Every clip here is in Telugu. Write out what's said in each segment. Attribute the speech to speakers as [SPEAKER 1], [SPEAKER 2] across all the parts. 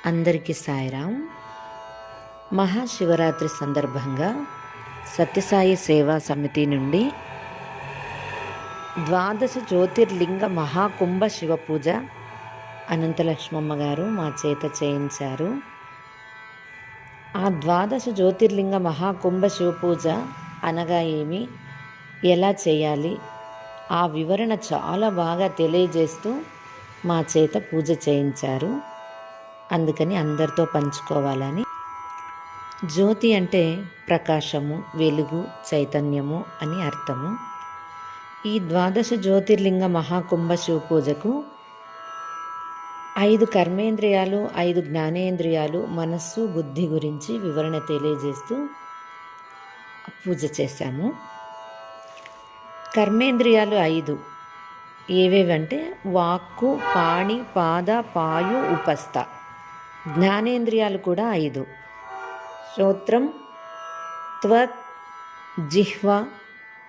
[SPEAKER 1] అందరికీ సాయిరాం. మహాశివరాత్రి సందర్భంగా సత్యసాయి సేవా సమితి నుండి 12 జ్యోతిర్లింగ మహాకుంభ శివపూజ అనంతలక్ష్మమ్మ గారు మా చేత చేయించారు. ఆ 12 జ్యోతిర్లింగ మహాకుంభ శివపూజ అనగా ఏమి, ఎలా చేయాలి, ఆ వివరణ చాలా బాగా తెలియజేస్తూ మా చేత పూజ చేయించారు. అందుకని అందరితో పంచుకోవాలని. జ్యోతి అంటే ప్రకాశము, వెలుగు, చైతన్యము అని అర్థము. ఈ 12 జ్యోతిర్లింగ మహాకుంభ శివపూజకు 5 కర్మేంద్రియాలు, 5 జ్ఞానేంద్రియాలు, మనస్సు, బుద్ధి గురించి వివరణ తెలియజేస్తూ పూజ చేశాము. కర్మేంద్రియాలు 5 ఏవేవంటే వాక్కు, పాణి, పాద, పాయు, ఉపస్థ. జ్ఞానేంద్రియాలు కూడా 5: శ్రోత్రం, త్వక్, జిహ్వ,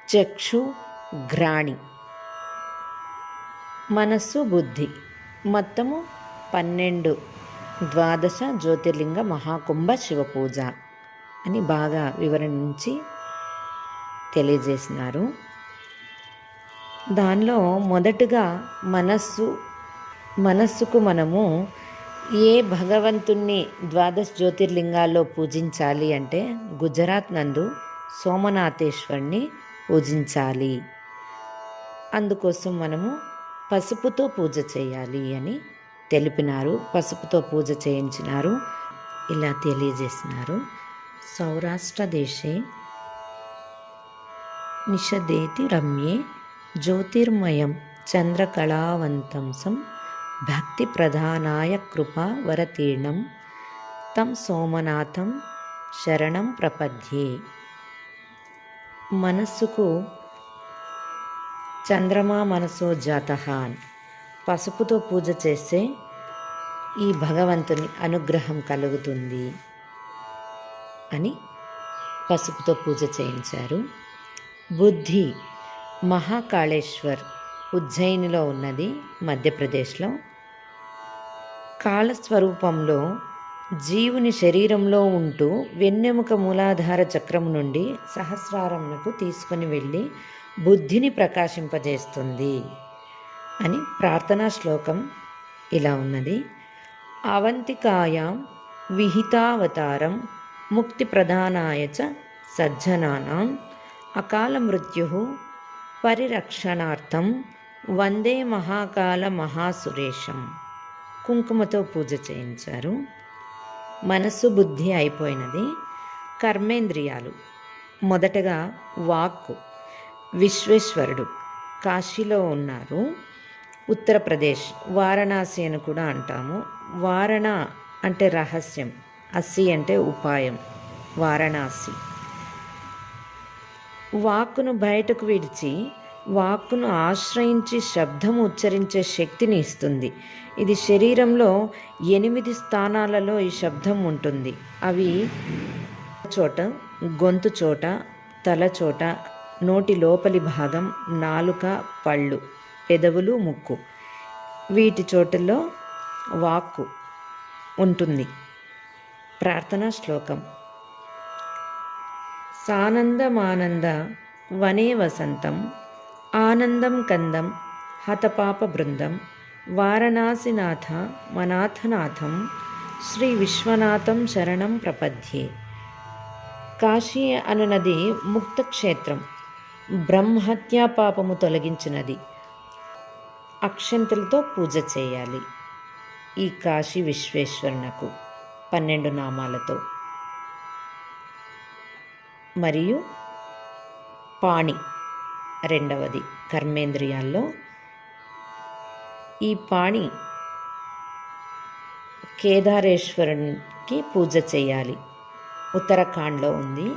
[SPEAKER 1] చక్షు, ఘ్రాణి. మనస్సు, బుద్ధి. మొత్తము 12 12 జ్యోతిర్లింగ మహాకుంభ శివపూజ అని బాగా వివరించి తెలియజేసినారు. దానిలో మొదటగా మనస్సుకు మనము ఏ భగవంతుణ్ణి 12 జ్యోతిర్లింగాల్లో పూజించాలి అంటే గుజరాత్ నందు సోమనాథేశ్వరుని పూజించాలి. అందుకోసం మనము పసుపుతో పూజ చేయాలి అని తెలిపినారు. పసుపుతో పూజ చేయించినారు. ఇలా తెలియజేసినారు. సౌరాష్ట్ర దేశే నిషదేతి రమ్యే జ్యోతిర్మయం చంద్రకళావంతంసం భక్తి ప్రధానాయ కృపా వరతీర్ణం తం సోమనాథం శరణం ప్రపద్యే. మనస్సుకు చంద్రమా మనసో జాతః, పసుపుతో పూజ చేస్తే ఈ భగవంతుని అనుగ్రహం కలుగుతుంది అని పసుపుతో పూజ చేయించారు. బుద్ధి మహాకాళేశ్వర్ ఉజ్జయినిలో ఉన్నది, మధ్యప్రదేశ్లో. కాళస్వరూపంలో జీవుని శరీరంలో ఉంటూ వెన్నెముక మూలాధార చక్రం నుండి సహస్రారంకు తీసుకొని వెళ్ళి బుద్ధిని ప్రకాశింపజేస్తుంది అని ప్రార్థనా శ్లోకం ఇలా ఉన్నది. అవంతికాయాం విహితావతారం ముక్తి ప్రధానాయ చ సజ్జనానాం అకాల మృత్యు పరిరక్షణార్థం వందే మహాకాల మహాసురేశం. కుంకుమతో పూజ చేయించారు. మనస్సు, బుద్ధి అయిపోయినది. కర్మేంద్రియాలు మొదటగా వాక్కు. విశ్వేశ్వరుడు కాశీలో ఉన్నారు. ఉత్తరప్రదేశ్ వారణాసి అని కూడా అంటాము. వారణ అంటే రహస్యం, అసి అంటే ఉపాయం. వారణాసి. వాక్కును బయటకు విడిచి వాక్కును ఆశ్రయించి శబ్దము ఉచ్చరించే శక్తిని ఇస్తుంది. ఇది శరీరంలో 8 స్థానాలలో ఈ శబ్దం ఉంటుంది. అవి చోట, గొంతు చోట, తల చోట, నోటి లోపలి భాగం, నాలుక, పళ్ళు, పెదవులు, ముక్కు. వీటి చోటుల్లో వాక్కు ఉంటుంది. ప్రార్థనా శ్లోకం. సానందమానంద వనే వసంతం ఆనందం కందం హతపాప బృందం వారణాసినాథ మనాథనాథం శ్రీ విశ్వనాథం శరణం ప్రపద్యే. కాశీ అనునది ముక్తక్షేత్రం, బ్రహ్మహత్యా పాపము తొలగించినది. అక్షంతలతో పూజ చేయాలి ఈ కాశీ విశ్వేశ్వరునకు 12 నామాలతో. మరియు పాణి రెండవది కర్మేంద్రియాల్లో. ఈ పాణి కేదారేశ్వరునికి పూజ చేయాలి. ఉత్తరాఖండ్లో ఉంది.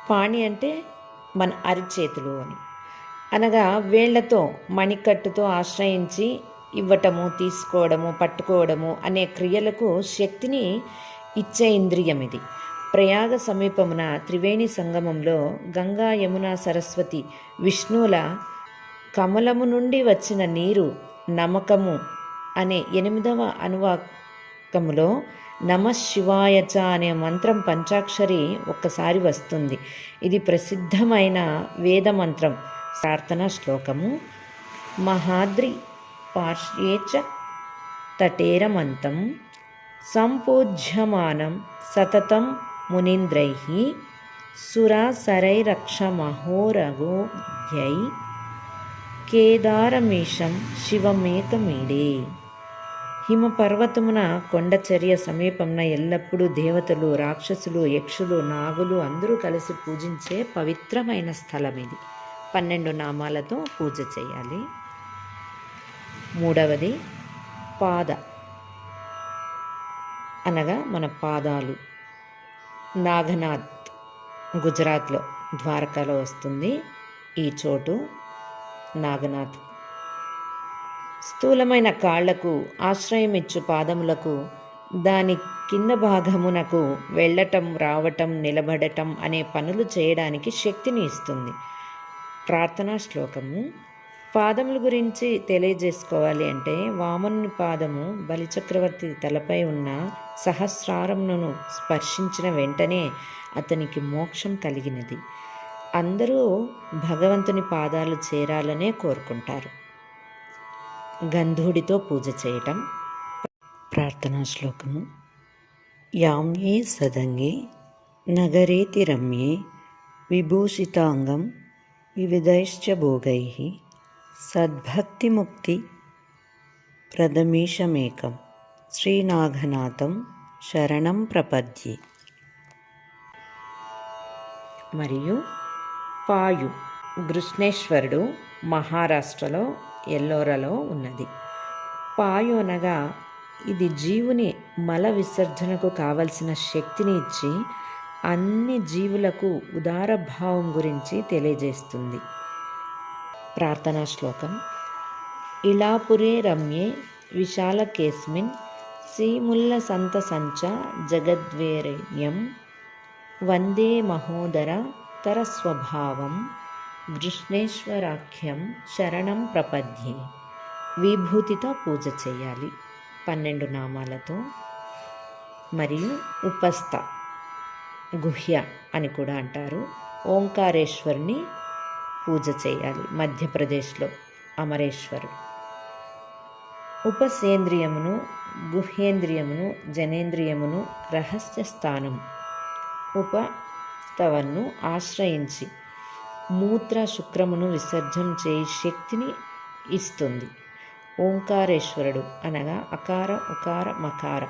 [SPEAKER 1] పాణి అంటే మన అరిచేతులు అని, అనగా వేళ్లతో మణికట్టుతో ఆశ్రయించి ఇవ్వటము, తీసుకోవడము, పట్టుకోవడము అనే క్రియలకు శక్తిని ఇచ్చే ఇంద్రియం ఇది. ప్రయాగ సమీపమున త్రివేణి సంగమంలో గంగా, యమున, సరస్వతి, విష్ణువుల కమలము నుండి వచ్చిన నీరు నమకము అనే 8వ అనువాకములో నమఃశివాయచ అనే మంత్రం పంచాక్షరి ఒక్కసారి వస్తుంది. ఇది ప్రసిద్ధమైన వేద మంత్రం. ప్రార్థనా శ్లోకము. మహాద్రి పార్శ్యేచ తటేరమంతం సంపూజ్యమానం సతతం మునీంద్రైః సురాసరైరక్షమహోరగోయై కేదారమీశం శివమేకమీడే. హిమపర్వతమున కొండచర్య సమీపంన ఎల్లప్పుడూ దేవతలు, రాక్షసులు, యక్షులు, నాగులు అందరూ కలిసి పూజించే పవిత్రమైన స్థలం ఇది. 12 నామాలతో పూజ చేయాలి. 3వది పాద అనగా మన పాదాలు. నాగనాథ్ గుజరాత్లో ద్వారకాలో వస్తుంది ఈ చోటు. నాగనాథ్ స్థూలమైన కాళ్లకు ఆశ్రయమిచ్చు పాదములకు దాని కింద భాగమునకు వెళ్ళటం, రావటం, నిలబడటం అనే పనులు చేయడానికి శక్తిని ఇస్తుంది. ప్రార్థనా శ్లోకము. పాదముల గురించి తెలియజేసుకోవాలి అంటే వామనుని పాదము బలిచక్రవర్తి తలపై ఉన్న సహస్రారమును స్పర్శించిన వెంటనే అతనికి మోక్షం కలిగినది. అందరూ భగవంతుని పాదాలు చేరాలనే కోరుకుంటారు. గంధుడితో పూజ చేయటం. ప్రార్థనా శ్లోకము. యామ్యే సదంగే నగరేతి రమ్యే విభూషితాంగం వివిధైశ్చ భోగైః సద్భక్తిముక్తి ప్రదమీశమేకం శ్రీనాగనాథం శరణం ప్రపద్యే. మరియు పాయు కృష్ణేశ్వరుడు మహారాష్ట్రలో ఎల్లోరాలో ఉన్నది. పాయు అనగా ఇది జీవుని మల విసర్జనకు కావలసిన శక్తిని ఇచ్చి అన్ని జీవులకు ఉదార భావం గురించి తెలియజేస్తుంది. ప్రార్థనా శ్లోకం. ఇళాపురే రమ్యే విశాలకేస్మిన్ సీముల్ల సంత సంచ జగద్వేరణ్యం వందే మహోదర తరస్వభావం కృష్ణేశ్వరాఖ్యం శరణం ప్రపద్యే. విభూతితో పూజ చేయాలి 12 నామాలతో. మరియు ఉపస్థ గుహ్య అని కూడా అంటారు. ఓంకారేశ్వరుని పూజ చేయాలి. మధ్యప్రదేశ్లో అమరేశ్వరుడు. ఉపసేంద్రియమును, గుహేంద్రియమును, జనేంద్రియమును, రహస్య స్థానం ఉపస్థవన్ను ఆశ్రయించి మూత్ర శుక్రమును విసర్జన చేయి శక్తిని ఇస్తుంది. ఓంకారేశ్వరుడు అనగా అకార ఉకార మకార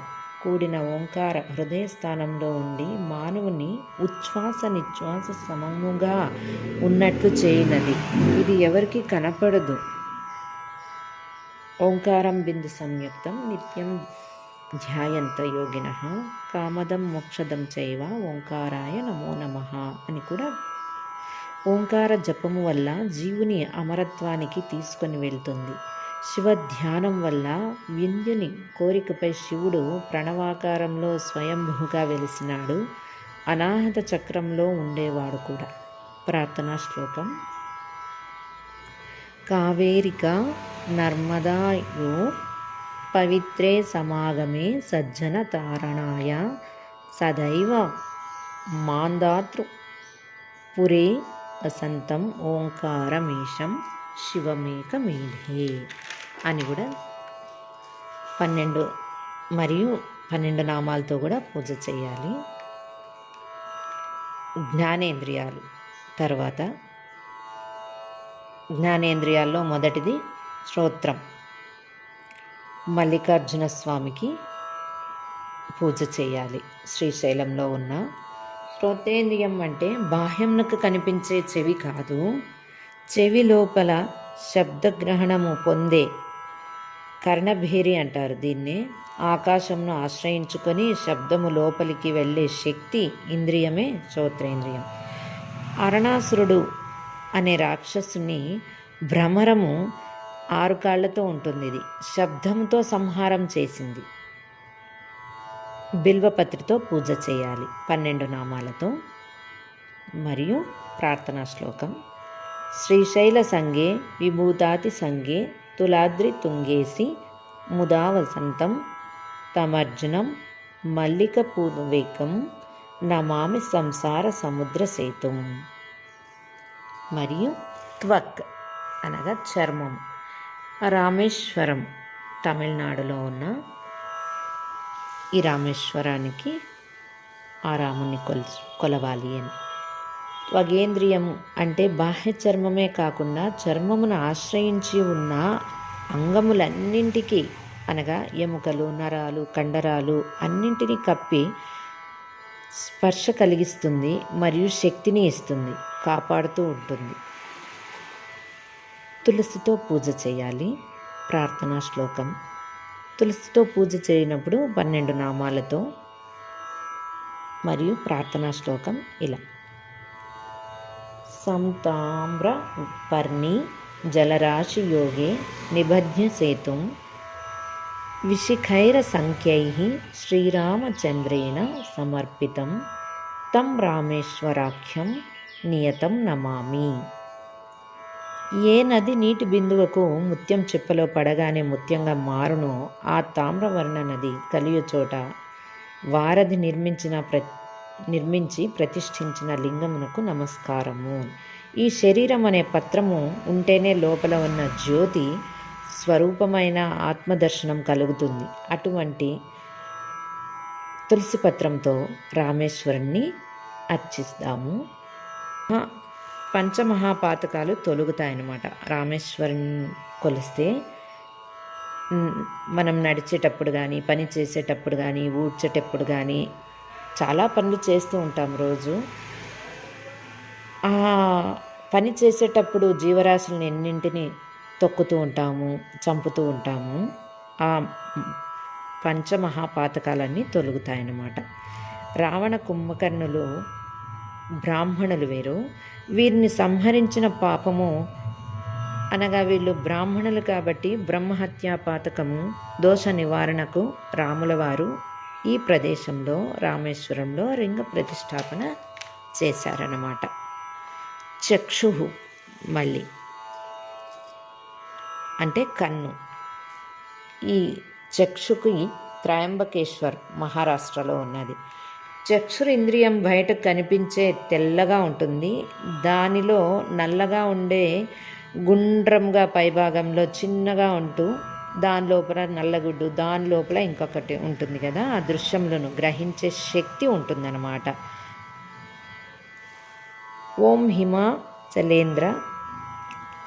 [SPEAKER 1] కూడిన ఓంకార హృదయ స్థానంలో ఉండి మానవుని ఉచ్ఛ్వాస నిశ్వాస సమముగా ఉన్నట్లు చేయినది. ఇది ఎవరికి కనపడదు. ఓంకారం బిందు సంయుక్తం నిత్యం ధ్యాయంత యోగినః కామదం మోక్షదం చైవ ఓంకారాయ నమో నమః అని కూడా. ఓంకార జపము వల్ల జీవుని అమరత్వానికి తీసుకొని వెళ్తుంది. శివ ధ్యానం వల్ల వింధ్యుని కోరికపై శివుడు ప్రణవాకారంలో స్వయంభూగా వెలిసినాడు. అనాహత చక్రంలో ఉండేవాడు కూడా. ప్రార్థనా శ్లోకం. కావేరిక నర్మదాయో పవిత్రే సమాగమే సజ్జన తారణాయ సదైవ మాందాతృ పురే వసంతం ఓంకారమేషం శివమేకమీఢే అని కూడా 12 మరియు 12 నామాలతో కూడా పూజ చేయాలి. జ్ఞానేంద్రియాలు. తర్వాత జ్ఞానేంద్రియాల్లో మొదటిది శ్రోత్రం. మల్లికార్జున స్వామికి పూజ చేయాలి. శ్రీశైలంలో ఉన్న శ్రోతేంద్రియం అంటే బాహ్యంకు కనిపించే చెవి కాదు, చెవి లోపల శబ్దగ్రహణము పొందే కర్ణభేరి అంటారు దీన్ని. ఆకాశంను ఆశ్రయించుకొని శబ్దము లోపలికి వెళ్ళే శక్తి ఇంద్రియమే శ్రోత్రేంద్రియం. అరణాసురుడు అనే రాక్షసుని భ్రమరము 6 కాళ్లతో ఉంటుంది. ఇది శబ్దంతో సంహారం చేసింది. బిల్వపత్రితో పూజ చేయాలి 12 నామాలతో. మరియు ప్రార్థనా శ్లోకం. శ్రీశైల సంగే విభూతాతి సంగే తులాద్రి తుంగేసి ముదా వసంతం తమర్జునం మల్లిక పూర్వేకం నమామి సంసార సముద్ర సేతుం. మరియు త్వక్ అనగా చర్మం. రామేశ్వరం తమిళనాడులో ఉన్న ఈ రామేశ్వరానికి ఆ రాముని కొలవాలి అని. త్వగేంద్రియము అంటే బాహ్య చర్మమే కాకుండా చర్మమును ఆశ్రయించి ఉన్న అంగములన్నింటికీ అనగా ఎముకలు, నరాలు, కండరాలు అన్నింటినీ కప్పి స్పర్శ కలిగిస్తుంది మరియు శక్తిని ఇస్తుంది, కాపాడుతూ ఉంటుంది. తులసితో పూజ చేయాలి. ప్రార్థనా శ్లోకం. తులసితో పూజ చేయనప్పుడు 12 నామాలతో మరియు ప్రార్థనా శ్లోకం ఇలా: సంతామ్ర పర్ణి జలరాశి యోగే నిబధ్య సేతుం విశిఖైర సంఖ్యైః శ్రీరామచంద్రేణ సమర్పితం తం రామేశ్వరాఖ్యం నియతం నమామి. ఏ నది నీటి బిందువుకు ముత్యం చిప్పలో పడగానే ముత్యంగా మారునో ఆ తామ్రవర్ణ నది కలియు చోట వారధి నిర్మించి ప్రతిష్ఠించిన లింగమునకు నమస్కారము. ఈ శరీరం అనే పత్రము ఉంటేనే లోపల ఉన్న జ్యోతి స్వరూపమైన ఆత్మదర్శనం కలుగుతుంది. అటువంటి తులసి పత్రంతో రామేశ్వరుణ్ణి అర్చిస్తాము. పంచమహాపాతకాలు తొలుగుతాయన్నమాట. రామేశ్వరుని కొలిస్తే మనం నడిచేటప్పుడు కానీ, పని చేసేటప్పుడు కానీ, ఊడ్చేటప్పుడు కానీ చాలా పనులు చేస్తూ ఉంటాం రోజు. ఆ పని చేసేటప్పుడు జీవరాశులను ఎన్నింటిని తొక్కుతూ ఉంటాము, చంపుతూ ఉంటాము. ఆ పంచమహాపాతకాలన్నీ తొలుగుతాయన్నమాట. రావణ కుంభకర్ణులు బ్రాహ్మణులు వేరు. వీరిని సంహరించిన పాపము అనగా వీళ్ళు బ్రాహ్మణులు కాబట్టి బ్రహ్మహత్యా పాతకము దోష నివారణకు రాముల వారు ఈ ప్రదేశంలో రామేశ్వరంలో లింగ ప్రతిష్టాపన చేశారన్నమాట. చక్షుహు మళ్ళీ అంటే కన్ను. ఈ చక్షుకి త్రయంబకేశ్వర్ మహారాష్ట్రలో ఉన్నది. చక్షురింద్రియం బయటకు కనిపించే తెల్లగా ఉంటుంది. దానిలో నల్లగా ఉండే గుండ్రంగా పైభాగంలో చిన్నగా ఉంటూ దాని లోపల నల్లగుడ్డు, దాని లోపల ఇంకొకటి ఉంటుంది కదా, ఆ దృశ్యములను గ్రహించే శక్తి ఉంటుందన్నమాట. ఓం హిమాచలేంద్ర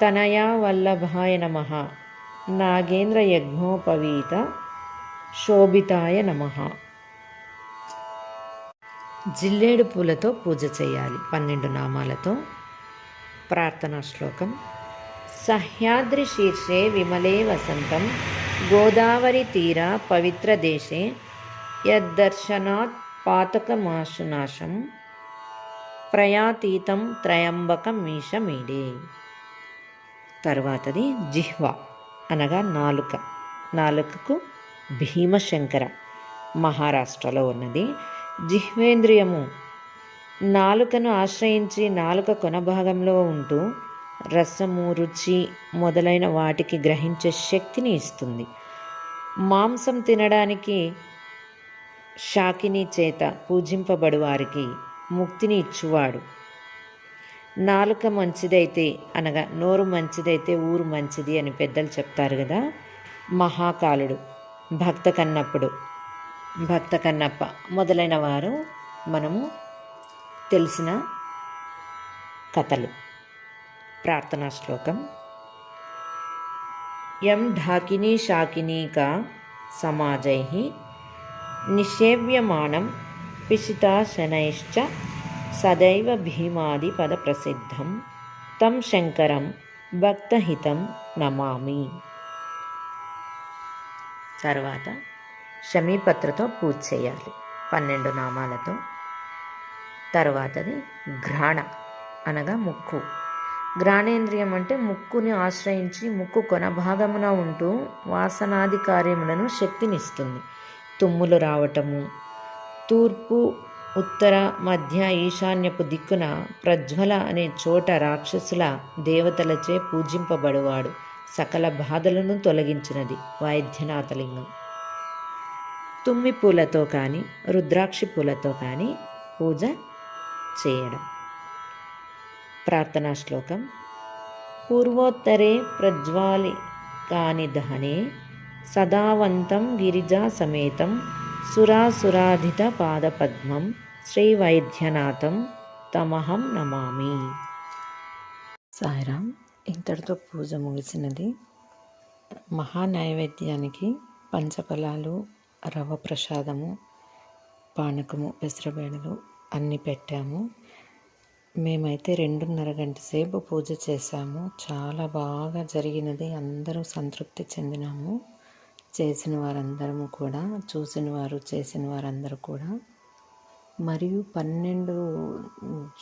[SPEAKER 1] తనయా వల్లభాయ నమః నాగేంద్ర యజ్ఞోపవీత శోభితాయ నమః. జిల్లేడు పూలతో పూజ చేయాలి 12 నామాలతో. ప్రార్థనా శ్లోకం. సహ్యాద్రి శీర్షే విమలే వసంతం గోదావరి తీర పవిత్ర దేశే యద్దర్శనాత్ పాతకమాశునాశం ప్రయాతీతం త్రయంబకమీశమీడే. తర్వాతది జిహ్వ అనగా నాలుక. నాలుకకు భీమశంకర మహారాష్ట్రలో ఉన్నది. జిహ్వేంద్రియము నాలుకను ఆశ్రయించి నాలుక కొనభాగంలో ఉంటూ రసము, రుచి మొదలైన వాటికి గ్రహించే శక్తిని ఇస్తుంది. మాంసం తినడానికి శాకిని చేత పూజింపబడు వారికి ముక్తిని ఇచ్చువాడు. నాలుక మంచిదైతే అనగా నోరు మంచిదైతే ఊరు మంచిది అని పెద్దలు చెప్తారు కదా. మహాకాలుడు, భక్త కన్నప్ప మొదలైన వారు మనము తెలిసిన కథలు. ప్రార్థనా శ్లోకం. యం ఢాకినీ శాకినీకా సమాజైః నిషేవ్యమానం పిశితాశనైశ్చ సదైవ భీమాది పద ప్రసిద్ధం తం శంకరం భక్తహితం నమామి. తర్వాత శమీపత్రతో పూజ చేయాలి 12 నామాలతో. తర్వాతది ఘ్రాణ అనగా ముక్కు. ఘ్రాణేంద్రియం అంటే ముక్కుని ఆశ్రయించి ముక్కు కొనభాగమున ఉంటూ వాసనాది కార్యములను శక్తినిస్తుంది. తుమ్ములు రావటము, తూర్పు, ఉత్తర, మధ్య, ఈశాన్యపు దిక్కున ప్రజ్వల అనే చోట రాక్షసుల దేవతలచే పూజింపబడువాడు. సకల బాధలను తొలగించినది వైద్యనాథలింగం. తుమ్మి పూలతో కానీ రుద్రాక్షి పూలతో కానీ పూజ చేయడం. ప్రార్థనా శ్లోకం. పూర్వోత్తరే ప్రజ్వాలికాని దహనే సదావంతం గిరిజా సమేతం సురాసురాధిత పాదపద్మం శ్రీవైద్యనాథం తమహం నమామి. సాయిరామ్. ఇంతటితో పూజ ముగిసినది. మహానైవేద్యానికి పంచఫలాలు, రవ ప్రసాదము, పానకము, పెసరబేడలు అన్నీ పెట్టాము. మేమైతే 2:30 గంట సేపు పూజ చేశాము. చాలా బాగా జరిగినది. అందరూ సంతృప్తి చెందినాము. చేసిన వారందరము కూడా, చూసిన వారు, చేసిన వారందరూ కూడా. మరియు 12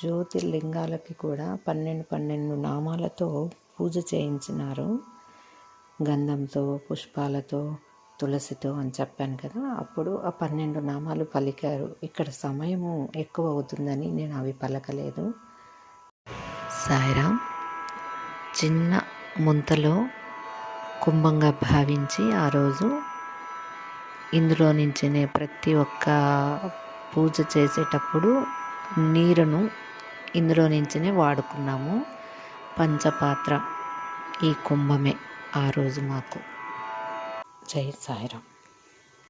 [SPEAKER 1] జ్యోతిర్లింగాలకి కూడా 12 నామాలతో పూజ చేయించినారు. గంధంతో, పుష్పాలతో, తులసితో అని చెప్పాను కదా, అప్పుడు ఆ 12 నామాలు పలికారు. ఇక్కడ సమయము ఎక్కువ అవుతుందని నేను అవి పలకలేదు. సాయిరామ్. చిన్న ముంతలో కుంభంగా భావించి ఆ రోజు ఇందులో నుంచినే ప్రతి ఒక్క పూజ చేసేటప్పుడు నీరును ఇందులో నుంచినే వాడుకున్నాము. పంచపాత్ర ఈ కుంభమే ఆ రోజు మాకు. జై సాయిరామ్.